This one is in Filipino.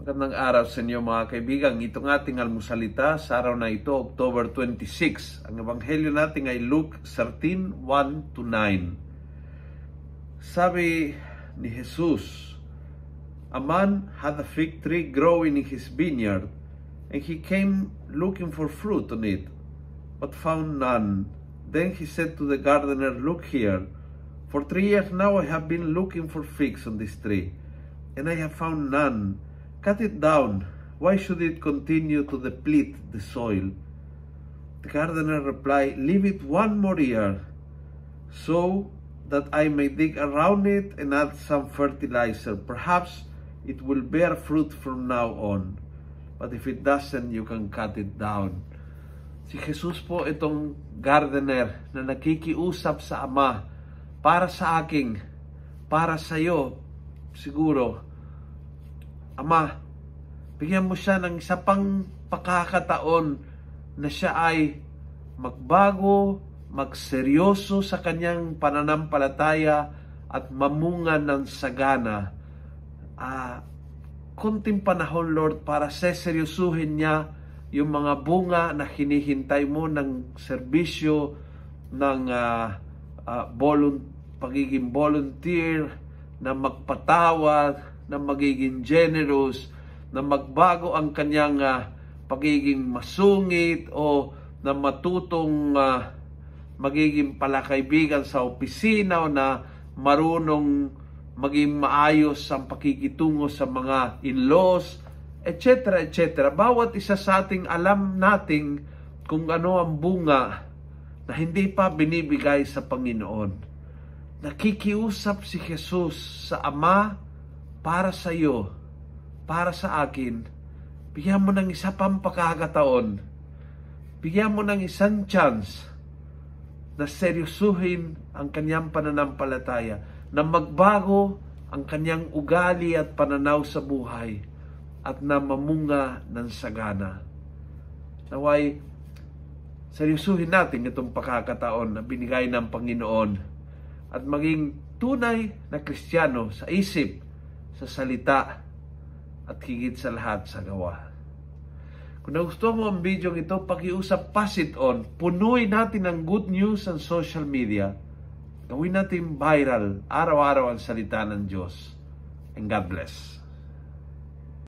Magandang araw sa inyo mga kaibigan. Itong ating almusalita sa araw na ito, October 26. Ang ebanghelyo natin ay Luke 13:1-9. Sabi ni Jesus, "A man had a fig tree growing in his vineyard, and he came looking for fruit on it, but found none. Then he said to the gardener, 'Look here, for 3 years now I have been looking for figs on this tree, and I have found none. Cut it down. Why should it continue to deplete the soil?' The gardener replied, 'Leave it 1 more year, so that I may dig around it and add some fertilizer. Perhaps it will bear fruit from now on. But if it doesn't, you can cut it down.'" Si Jesus po itong gardener na nakikiusap sa Ama para sa aking, para sa iyo, siguro. Ama, bigyan mo siya ng isa pang pagkakataon na siya ay magbago, magseryoso sa kanyang pananampalataya at mamunga ng sagana. Kunting panahon, Lord, para seseryosuhin niya yung mga bunga na hinihintay mo ng serbisyo, ng pagiging volunteer, na magpatawad, na magiging generous, na magbago ang kanyang pagiging masungit o na matutong magiging palakaibigan sa opisina o na marunong maging maayos ang pakikitungo sa mga in-laws, etc. etc. Bawat isa sa ating alam nating kung ano ang bunga na hindi pa binibigay sa Panginoon. Nakikiusap si Jesus sa Ama para sa iyo, para sa akin. Bigyan mo ng isa pang pagkakataon. Bigyan mo ng isang chance na seryosuhin ang kanyang pananampalataya, na magbago ang kanyang ugali at pananaw sa buhay, at na mamunga ng sagana. Naway, seryosuhin natin itong pagkakataon na binigay ng Panginoon at maging tunay na Kristiyano sa isip, sa salita, at higit sa lahat sa gawa. Kung nagustuhan mo ang video ito, pakiusap, pass it on. Punuin natin ang good news sa social media. Gawin natin viral, araw-araw ang salita ng Diyos. And God bless.